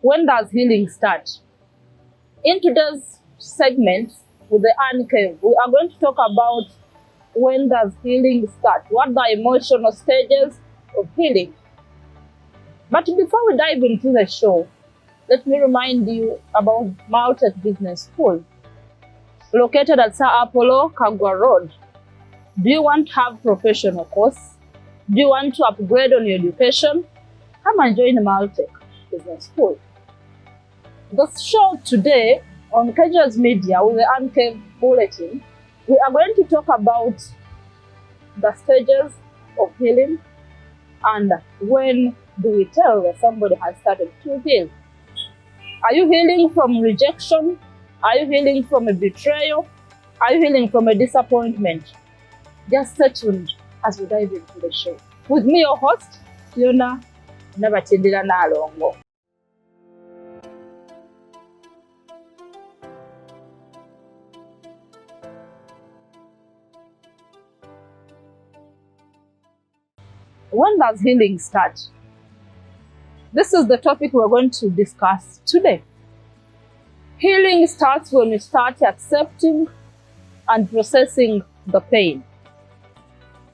When does healing start? In today's segment with the UNCAVE, we are going to talk about when does healing start? What are the emotional stages of healing? But before we dive into the show, let me remind you about Maltech Business School, located at Sir Apollo Kagwa Road. Do you want to have professional course? Do you want to upgrade on your education? Come and join Maltech Business School. The show today on Casuals Media with the UNCAVE Bulletin, we are going to talk about the stages of healing and when do we tell that somebody has started to heal. Are you healing from rejection? Are you healing from a betrayal? Are you healing from a disappointment? Just stay tuned as we dive into the show. With me, your host, Fiona Nabatindira Nalongo. When does healing start? This is the topic we're going to discuss today. Healing starts when you start accepting and processing the pain.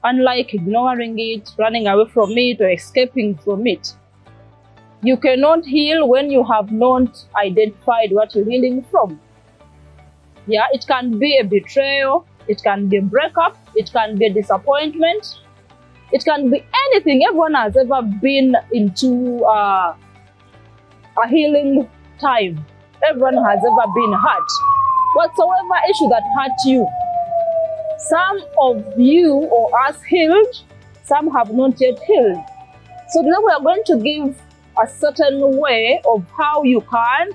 Unlike ignoring it, running away from it, or escaping from it. You cannot heal when you have not identified what you're healing from. Yeah, it can be a betrayal, it can be a breakup, it can be a disappointment, it can be anything. Everyone has ever been into a healing time. Everyone has ever been hurt. Whatsoever issue that hurt you, some of you or us healed, some have not yet healed. So today we are going to give a certain way of how you can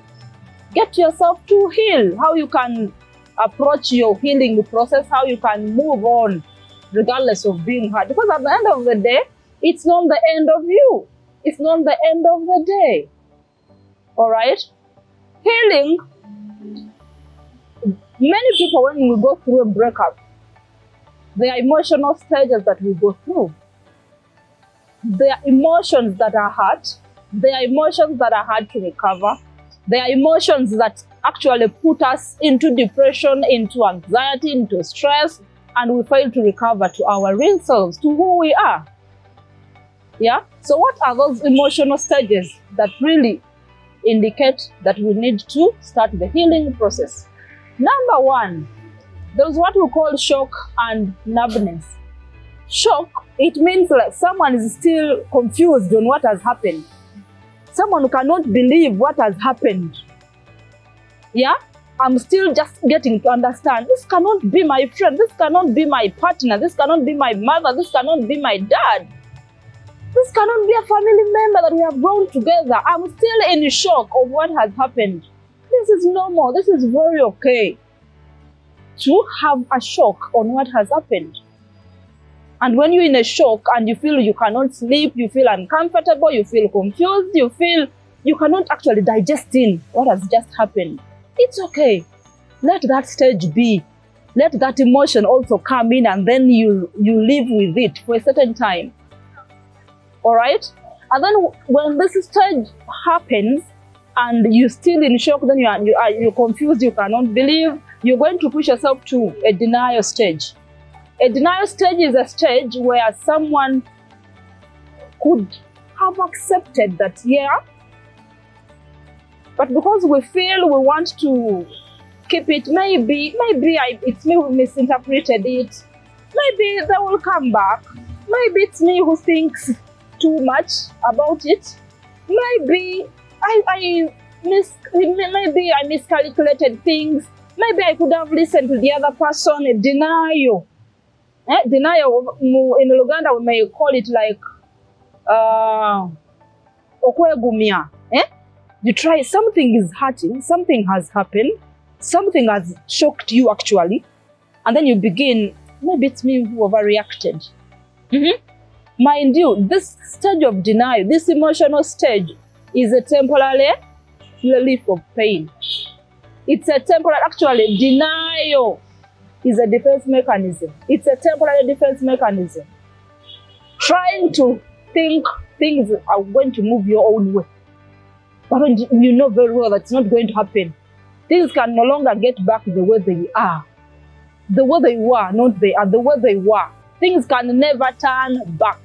get yourself to heal, how you can approach your healing process, how you can move on regardless of being hurt. Because at the end of the day, it's not the end of you. It's not the end of the day. All right? Healing, many people, when we go through a breakup, there are emotional stages that we go through. There are emotions that are hard. There are emotions that are hard to recover. There are emotions that actually put us into depression, into anxiety, into stress, and we fail to recover to our real selves, to who we are. Yeah? So what are those emotional stages that really indicate that we need to start the healing process? Number one, there's what we call shock and numbness. Shock, it means like someone is still confused on what has happened. Someone who cannot believe what has happened. Yeah? I'm still just getting to understand. This cannot be my friend. This cannot be my partner. This cannot be my mother. This cannot be my dad. This cannot be a family member that we have grown together. I'm still in shock of what has happened. This is normal. This is very okay to have a shock on what has happened. And when you're in a shock and you feel you cannot sleep, you feel uncomfortable, you feel confused, you feel you cannot actually digest in what has just happened. It's okay. Let that stage be. Let that emotion also come in, and then you live with it for a certain time. All right? And then when this stage happens and you're still in shock, then you're confused, you cannot believe, you're going to push yourself to a denial stage. A denial stage is a stage where someone could have accepted that, yeah, but because we feel we want to keep it, maybe it's me who misinterpreted it. Maybe they will come back. Maybe it's me who thinks too much about it. Maybe I miscalculated things. Maybe I could have listened to the other person. Denial. Denial, in Uganda we may call it like okwegumya. You try, something is hurting, something has happened, something has shocked you actually, and then you begin, maybe it's me who overreacted. Mind you, this stage of denial, this emotional stage, is a temporary relief of pain. It's a temporary, actually, denial is a defense mechanism. It's a temporary defense mechanism. Trying to think things are going to move your own way. But when you know very well that's not going to happen, things can no longer get back the way they are. The way they were, not they are, the way they were. Things can never turn back.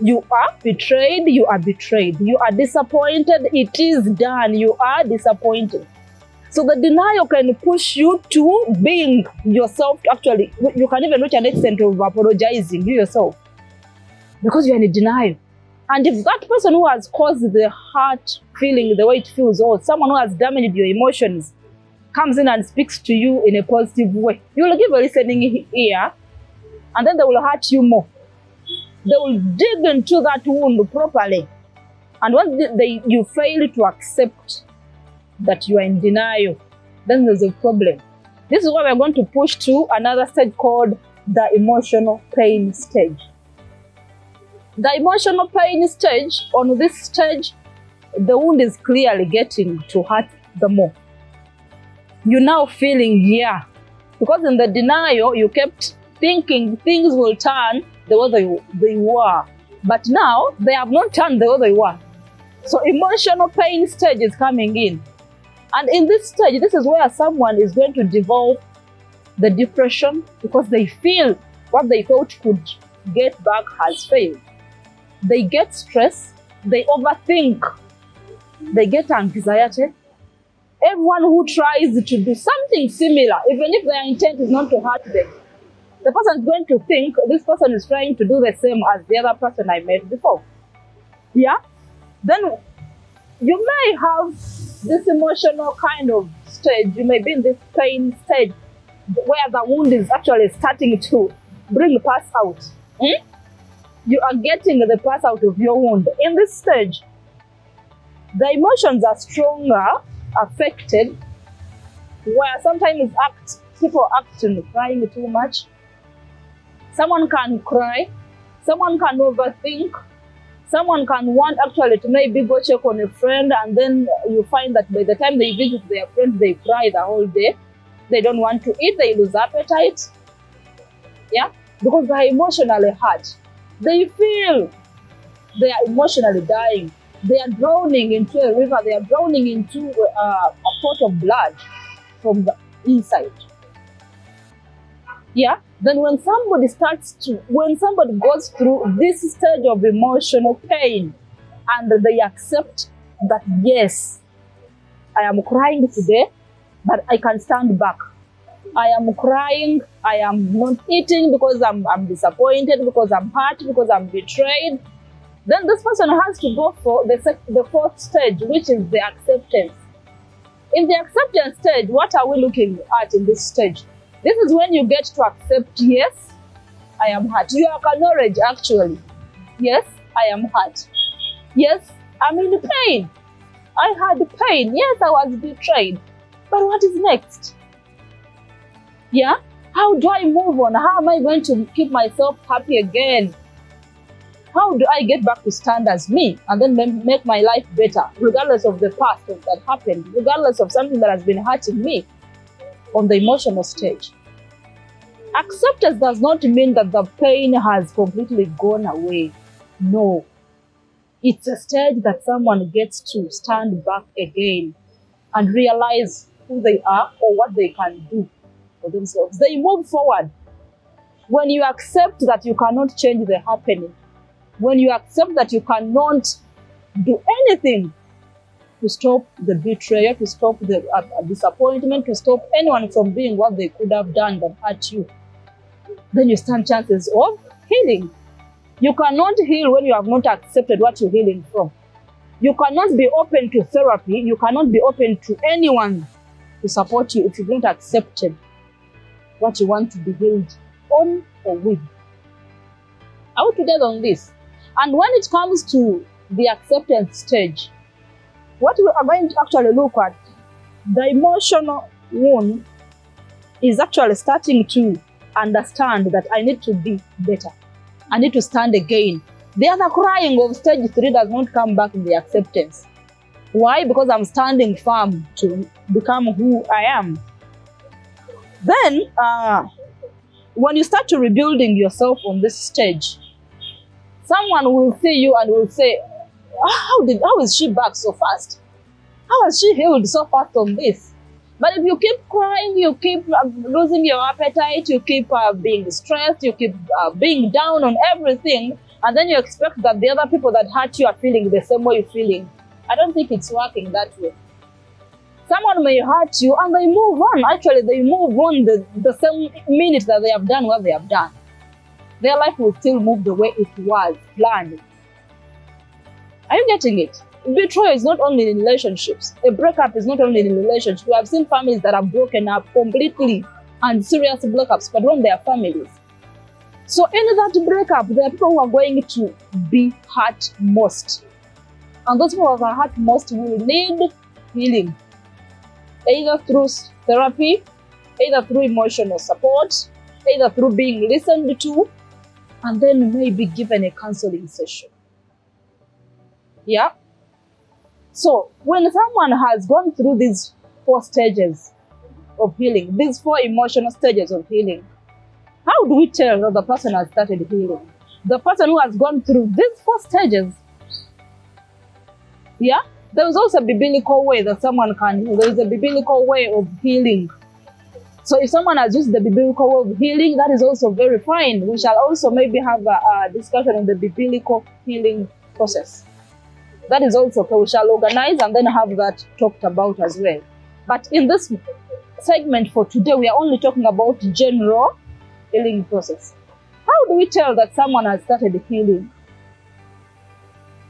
You are betrayed, you are betrayed. You are disappointed, it is done. You are disappointed. So the denial can push you to being yourself. Actually, you can even reach an extent of apologizing you yourself because you're in denial. And if that person who has caused the heart feeling the way it feels, or someone who has damaged your emotions, comes in and speaks to you in a positive way, you will give a listening ear, and then they will hurt you more. They will dig into that wound properly. And when you fail to accept that you are in denial, then there's a problem. This is why we're going to push to another stage called the emotional pain stage. The emotional pain stage, on this stage, the wound is clearly getting to hurt the more. You're now feeling, because in the denial, you kept thinking things will turn the way they were. But now, they have not turned the way they were. So emotional pain stage is coming in. And in this stage, this is where someone is going to develop the depression because they feel what they thought could get back has failed. They get stress, they overthink, they get anxiety. Everyone who tries to do something similar, even if their intent is not to hurt them, the person is going to think this person is trying to do the same as the other person I met before. Then you may have this emotional kind of stage. You may be in this pain stage where the wound is actually starting to bring pus out. You are getting the pus out of your wound. In this stage, the emotions are stronger, affected, where sometimes people act crying too much. Someone can cry, someone can overthink, someone can want actually to maybe go check on a friend, and then you find that by the time they visit their friends, they cry the whole day. They don't want to eat, they lose appetite. Because they are emotionally hurt. They feel they are emotionally dying. They are drowning into a river, they are drowning into a pot of blood from the inside. Then when somebody goes through this stage of emotional pain and they accept that, yes, I am crying today, but I can stand back. I am crying, I am not eating because I'm disappointed, because I'm hurt, because I'm betrayed. Then this person has to go for the fourth stage, which is the acceptance. In the acceptance stage, what are we looking at in this stage? This is when you get to accept, yes, I am hurt. You acknowledge actually, yes, I am hurt. Yes, I'm in pain. I had pain. Yes, I was betrayed. But what is next? How do I move on? How am I going to keep myself happy again? How do I get back to stand as me and then make my life better, regardless of the past that happened, regardless of something that has been hurting me on the emotional stage? Acceptance does not mean that the pain has completely gone away. No. It's a stage that someone gets to stand back again and realize who they are or what they can do for themselves. They move forward. When you accept that you cannot change the happening, when you accept that you cannot do anything to stop the betrayal, to stop the disappointment, to stop anyone from doing what they could have done that hurt you, then you stand chances of healing. You cannot heal when you have not accepted what you're healing from. You cannot be open to therapy. You cannot be open to anyone to support you if you've not accepted what you want to be healed on or with. Are we together on this? And when it comes to the acceptance stage, what we are going to actually look at, the emotional wound is actually starting to understand that I need to be better. I need to stand again. The other crying of stage 3 does not come back in the acceptance. Why? Because I'm standing firm to become who I am. Then, when you start to rebuilding yourself on this stage, someone will see you and will say, how is she back so fast? How has she healed so fast on this? But if you keep crying, you keep losing your appetite, you keep being stressed, you keep being down on everything, and then you expect that the other people that hurt you are feeling the same way you're feeling, I don't think it's working that way. Someone may hurt you and they move on. Actually, they move on the same minute that they have done what they have done. Their life will still move the way it was planned. Are you getting it? Betrayal is not only in relationships. A breakup is not only in relationships. We have seen families that are broken up completely and serious breakups, but when they are families. So in that breakup, there are people who are going to be hurt most. And those people who are hurt most will need healing. Either through therapy, either through emotional support, either through being listened to, and then maybe given a counseling session. Yeah? So, when someone has gone through these 4 stages of healing, these 4 emotional stages of healing, how do we tell that the person has started healing? The person who has gone through these 4 stages, yeah? There is also a biblical way that someone can heal. There is a biblical way of healing. So if someone has used the biblical way of healing, that is also very fine. We shall also maybe have a discussion on the biblical healing process. That is also okay. We shall organize and then have that talked about as well. But in this segment for today, we are only talking about general healing process. How do we tell that someone has started healing?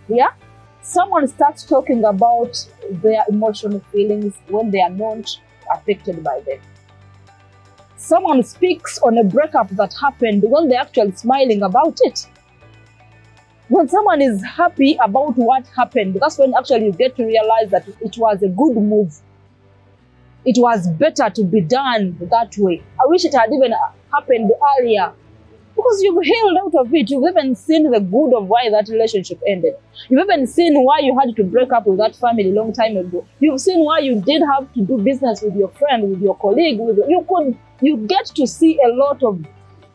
Yeah? Someone starts talking about their emotional feelings when they are not affected by them. Someone speaks on a breakup that happened when they're actually smiling about it. When someone is happy about what happened, that's when actually you get to realize that it was a good move. It was better to be done that way. I wish it had even happened earlier. Because you've healed out of it. You've even seen the good of why that relationship ended. You've even seen why you had to break up with that family a long time ago. You've seen why you did have to do business with your friend, with your colleague. You get to see a lot of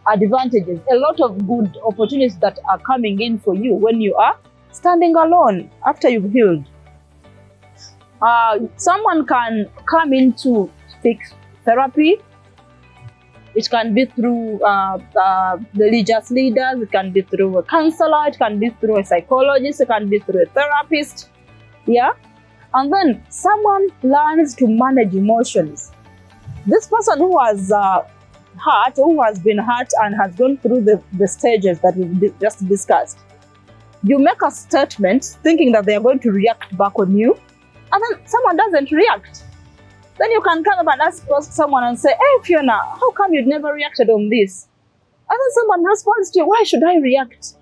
advantages, a lot of good opportunities that are coming in for you when you are standing alone after you've healed. Someone can come into therapy. It can be through religious leaders, it can be through a counselor, it can be through a psychologist, it can be through a therapist. Yeah? And then someone learns to manage emotions. This person who has hurt, who has been hurt and has gone through the stages that we've just discussed, you make a statement thinking that they are going to react back on you, and then someone doesn't react. Then you can come up and ask someone and say, hey, Fiona, how come you'd never reacted on this? And then someone responds to you, why should I react?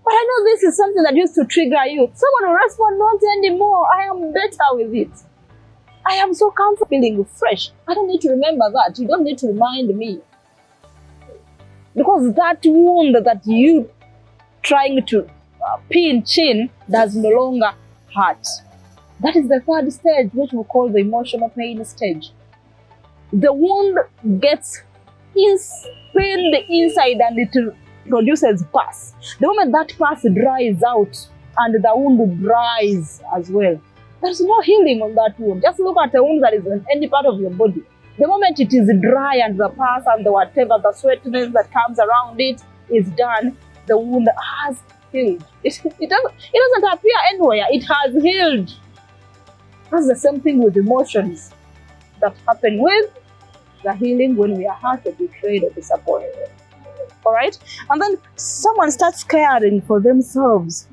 But I know this is something that used to trigger you. Someone will respond, not anymore. I am better with it. I am so comfortable feeling fresh. I don't need to remember that. You don't need to remind me. Because that wound that you trying to pinch in does no longer hurt. That is the 3rd stage, which we call the emotional pain stage. The wound gets pained inside and it produces pus. The moment that pus dries out and the wound dries as well, there's no healing on that wound. Just look at a wound that is in any part of your body. The moment it is dry and the pus and the whatever, the sweetness that comes around it is done, the wound has healed. It doesn't appear anywhere. It has healed. That's the same thing with emotions that happen with the healing when we are hurt or betrayed or disappointed. All right? And then someone starts caring for themselves.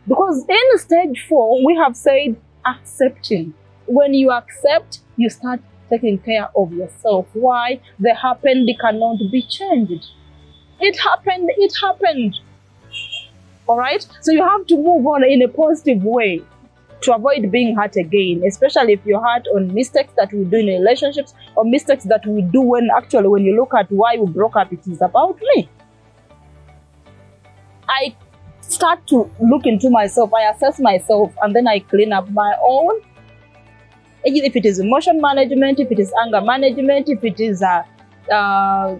Because in stage 4, we have said accepting. When you accept, you start taking care of yourself. Why? The happened cannot be changed. It happened. All right? So you have to move on in a positive way to avoid being hurt again, especially if you're hurt on mistakes that we do in relationships or mistakes that we do when you look at why we broke up, it is about me. I start to look into myself, I assess myself, and then I clean up my own. If it is emotion management, if it is anger management, if it is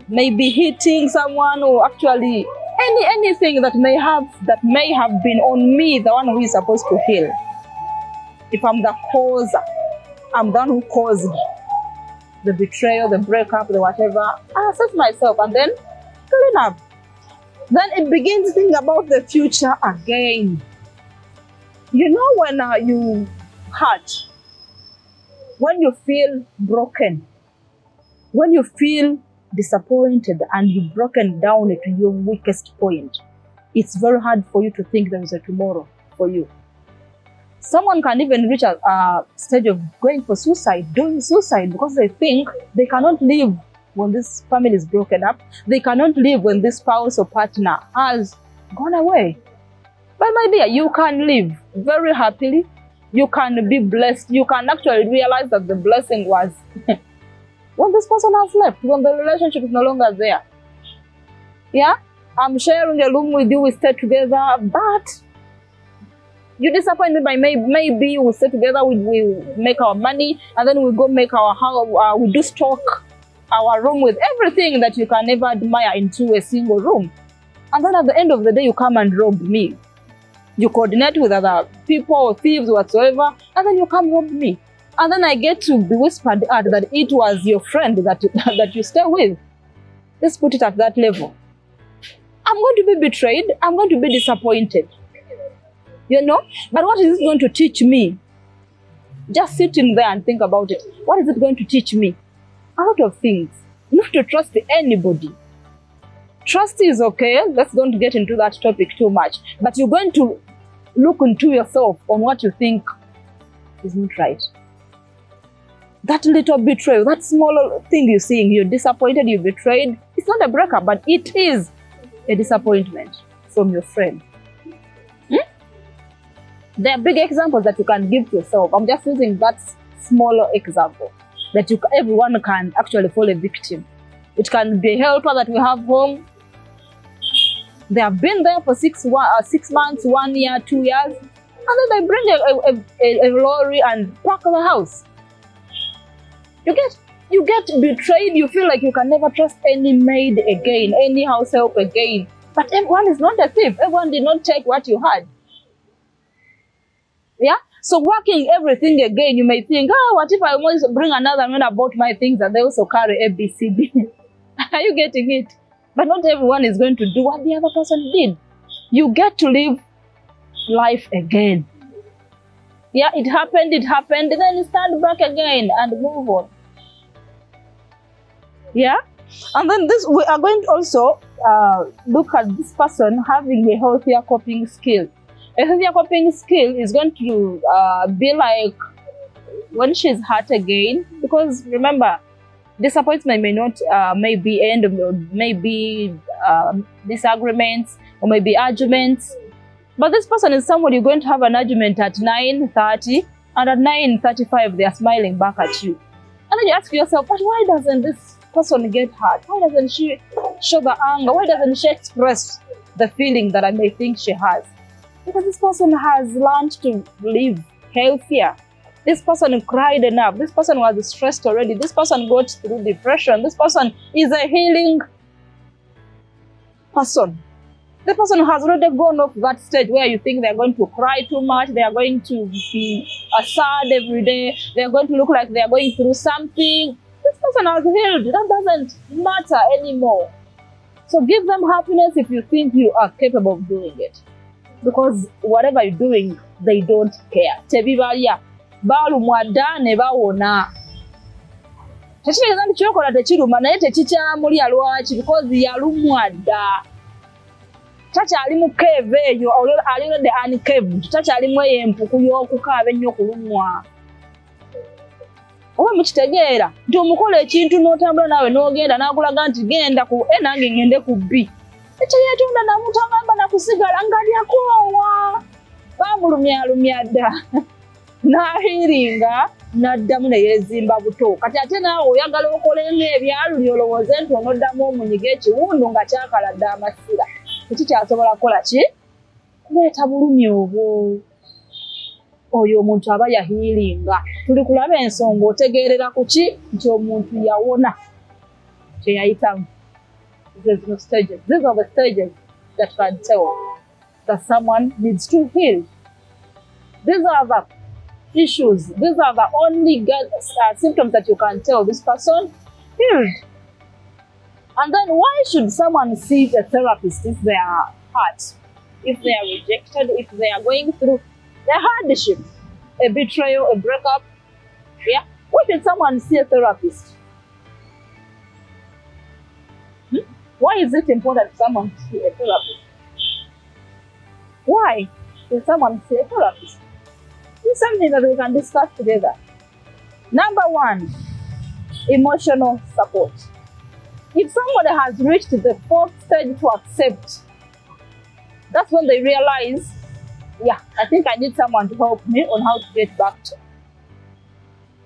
maybe hitting someone, or actually anything that may have been on me, the one who is supposed to heal. If I'm the cause, I'm the one who caused the betrayal, the breakup, the whatever, I assess myself and then clean up. Then it begins to think about the future again. You know, when you hurt, when you feel broken, when you feel disappointed and you've broken down to your weakest point, it's very hard for you to think there is a tomorrow for you. Someone can even reach a stage of going for suicide, doing suicide, because they think they cannot live when this family is broken up. They cannot live when this spouse or partner has gone away. But my dear, you can live very happily. You can be blessed. You can actually realize that the blessing was when this person has left, when the relationship is no longer there. Yeah? I'm sharing a room with you, we stay together, but you disappoint me by maybe we stay together, we make our money, and then we go make our house, we do stock our room with everything that you can ever admire into a single room. And then at the end of the day, you come and rob me. You coordinate with other people or thieves whatsoever, and then you come rob me. And then I get to be whispered at that it was your friend that you stay with. Let's put it at that level. I'm going to be betrayed. I'm going to be disappointed. You know? But what is it going to teach me? Just sitting there and think about it. What is it going to teach me? A lot of things. Not to trust anybody. Trust is okay. Let's don't get into that topic too much. But you're going to look into yourself on what you think is not right. That little betrayal, that small thing you're seeing, you're disappointed, you're betrayed. It's not a breakup, but it is a disappointment from your friend. There are big examples that you can give to yourself. I'm just using that smaller example that everyone can actually fall a victim. It can be a helper that we have home. They have been there for 6 months, 1 year, 2 years, and then they bring a lorry and park the house. You get betrayed. You feel like you can never trust any maid again, any house help again. But everyone is not a thief. Everyone did not take what you had. Yeah? So working everything again, you may think, what if I want to bring another man about my things and they also carry ABCD? Are you getting it? But not everyone is going to do what the other person did. You get to live life again. Yeah, it happened, and then stand back again and move on. Yeah? And then we are going to also look at this person having a healthier coping skill. A healthier coping skill is going to be like when she's hurt again, because remember, disappointment may be end of, maybe disagreements or maybe arguments. But this person is someone you're going to have an argument at 9:30, and at 9:35 they are smiling back at you. And then you ask yourself, but why doesn't this person get hurt? Why doesn't she show the anger? Why doesn't she express the feeling that I may think she has? Because this person has learned to live healthier. This person cried enough. This person was stressed already. This person got through depression. This person is a healing person. The person has already gone off that stage where you think they're going to cry too much, they are going to be sad every day, they're going to look like they're going through something. This person has healed. That doesn't matter anymore. So give them happiness if you think you are capable of doing it. Because whatever you're doing, they don't care. Tebibalya balumwa dda ne bawona. Tekitegeeza nti kyokola tekiruma naye tekikyamulya lwaki, because yalumwa dda. Takyali mu cave eyo, ali already uncaved. Takyalimu eyo empuku y'okukaaba ennyo okulumwa. Oba mukitegeera nti omukola ekintu n'otambula naawe n'ogenda n'akulaga nti genda ku A nange ngende ku B. Ekyeyetonda namutagamba nakusigala ngalyakoowa. Baamulumyalumya dda. N'ahiringa n'addamu ne yeezimba buto. Kati ate naawe oyagala okolenga ebyaluli olowooze nti onoddamu omunyiga ekiwundu nga kyakala dda amasira. Tekikyasobola kukola ki? Kuleeta bulumi obwo. Oyo omuntu aba yahiiringa. Tuli kulaba ensonga otegeerera ku ki nti omuntu yawona kye yayitamu. These are the stages that can tell that someone needs to heal. These are the issues. These are the only symptoms that you can tell this person healed. And then why should someone see a therapist if they are hurt, if they are rejected, if they are going through a hardship, a betrayal, a breakup? Yeah, why should someone see a therapist? Why is it important for someone to see a therapist? Why should someone see a therapist? This is something that we can discuss together. Number one, emotional support. If somebody has reached the fourth stage to accept, that's when they realize, yeah, I think I need someone to help me on how to get back to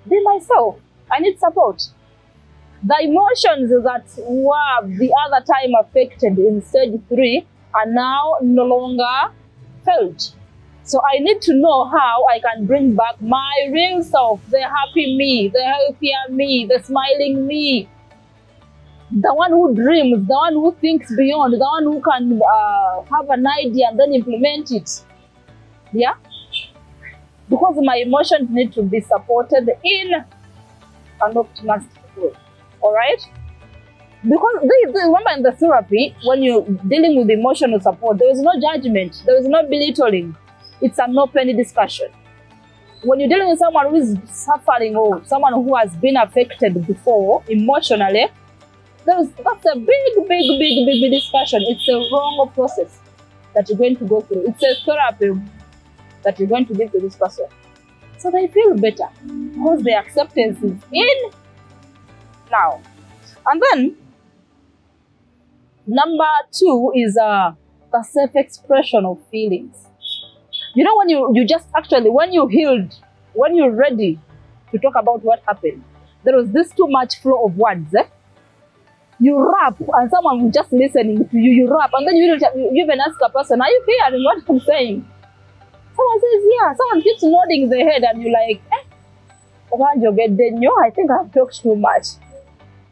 be myself. I need support. The emotions that were the other time affected in stage 3 are now no longer felt. So I need to know how I can bring back my real self, the happy me, the healthier me, the smiling me, the one who dreams, the one who thinks beyond, the one who can have an idea and then implement it. Yeah? Because my emotions need to be supported in an optimistic way. Alright? Because remember in the therapy, when you're dealing with emotional support, there is no judgment, there is no belittling. It's an open discussion. When you're dealing with someone who is suffering or someone who has been affected before emotionally, that's a big discussion. It's a wrong process that you're going to go through. It's a therapy that you're going to give to this person. So they feel better because the acceptance is in now. And then number 2 is the self-expression of feelings. You know, when you just actually, when you healed, when you're ready to talk about what happened, there was this too much flow of words. You rap and someone was just listening to you, you rap, and then you even ask a person, are you hearing what I'm saying? Someone says, yeah. Someone keeps nodding their head and you're like, I think I've talked too much.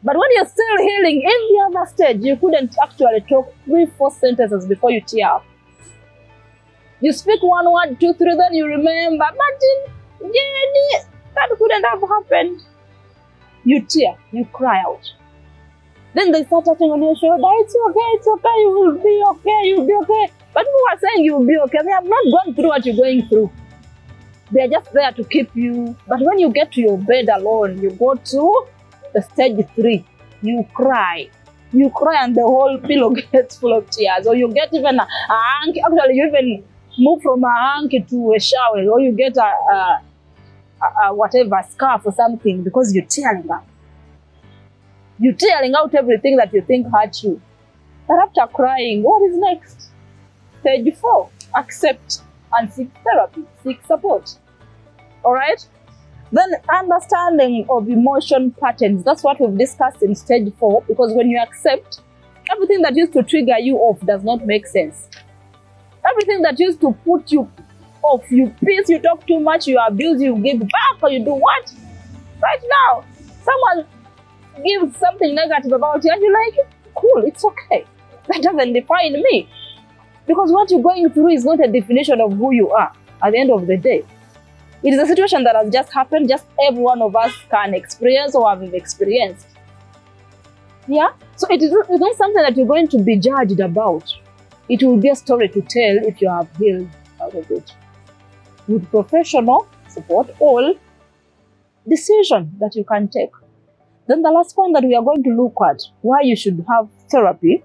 But when you're still healing, in the other stage, you couldn't actually talk 3-4 sentences before you tear up. You speak 1 word, 2, 3, then you remember, but Jenny, that couldn't have happened. You tear, you cry out. Then they start touching on your shoulder, it's okay, you will be okay. But people are saying you will be okay. They have not gone through what you're going through. They're just there to keep you. But when you get to your bed alone, you go to the stage 3, you cry. You cry and the whole pillow gets full of tears. Or you get even a hanky. Actually, you even move from a hanky to a shower. Or you get a whatever, scarf or something because you're tearing up. You're tearing out everything that you think hurt you. But after crying, what is next? Stage 4, accept and seek therapy, seek support. Alright? Then understanding of emotion patterns. That's what we've discussed in stage 4, because when you accept, everything that used to trigger you off does not make sense. Everything that used to put you off, you piss, you talk too much, you abuse, you give back, or you do what? Right now, someone gives something negative about you and you're like, cool, it's okay. That doesn't define me. Because what you're going through is not a definition of who you are at the end of the day. It is a situation that has just happened, just every one of us can experience or have experienced. Yeah? So it's not something that you're going to be judged about. It will be a story to tell if you have healed out of it. With professional support, all decision that you can take. Then the last point that we are going to look at, why you should have therapy,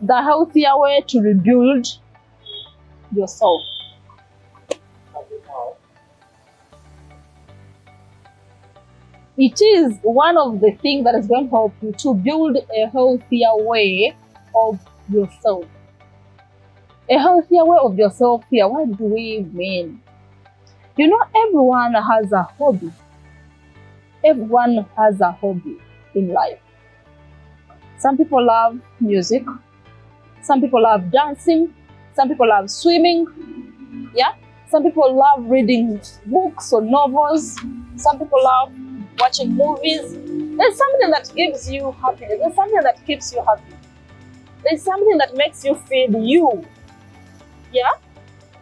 the healthier way to rebuild yourself. It is one of the things that is going to help you to build a healthier way of yourself. A healthier way of yourself here, what do we mean? You know, everyone has a hobby. Everyone has a hobby in life. Some people love music. Some people love dancing. Some people love swimming. Yeah? Some people love reading books or novels. Some people love watching movies. There's something that gives you happiness. There's something that keeps you happy. There's something that makes you feel you. Yeah?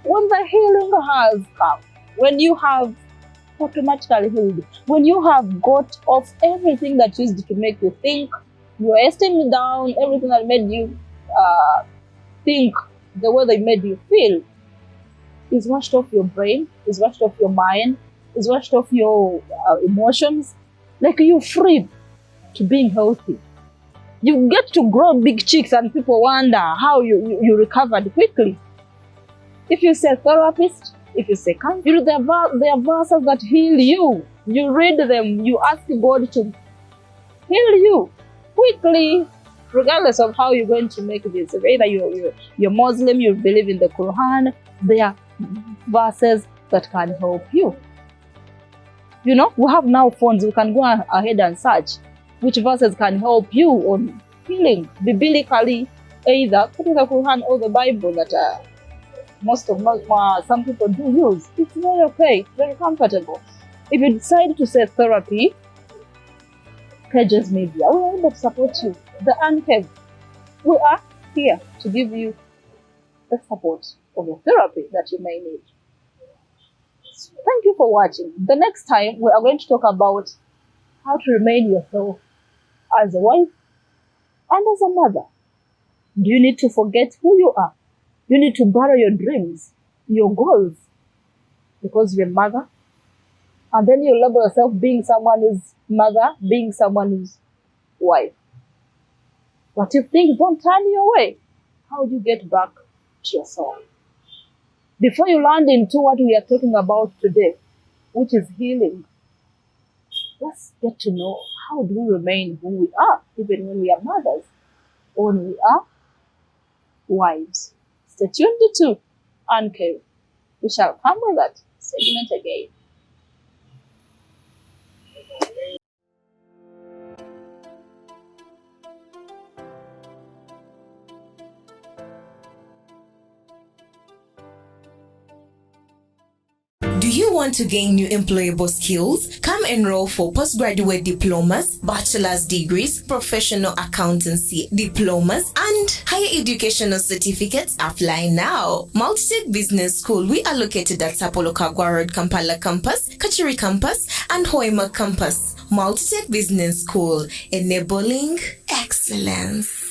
when the healing has come, when you have automatically healed, when you have got off everything that used to make you think, your esteem down, everything that made you think the way they made you feel, is washed off your brain, is washed off your mind, is washed off your emotions. Like, you're free to being healthy. You get to grow big cheeks and people wonder how you recovered quickly. If you say therapist, if you say counselor, there are verses that heal you. You read them, you ask God to heal you quickly, regardless of how you're going to make this. Either you're Muslim, you believe in the Quran, there are verses that can help you. You know, we have now phones, we can go ahead and search which verses can help you on healing biblically, either put in the Quran or the Bible that some people do use. It's very okay, it's very comfortable. If you decide to say therapy, Pages Media, we are able to support you. The UNCAVE, we are here to give you the support of the therapy that you may need. Thank you for watching. The next time, we are going to talk about how to remain yourself as a wife and as a mother. Do you need to forget who you are? You need to bury your dreams, your goals, because you're a mother. And then you label yourself being someone who's mother, being someone who's wife. But if things don't turn your way, how do you get back to yourself? Before you land into what we are talking about today, which is healing, let's get to know, how do we remain who we are, even when we are mothers, or when we are wives. Stay tuned to UNCAVE. We shall come with that segment again. Do you want to gain new employable skills? Come enroll for postgraduate diplomas, bachelor's degrees, professional accountancy diplomas, and higher educational certificates. Apply now. Multitech Business School. We are located at Sapolo Kagwa Road, Kampala Campus, Kachiri Campus, and Hoima Campus. Multitech Business School, enabling excellence.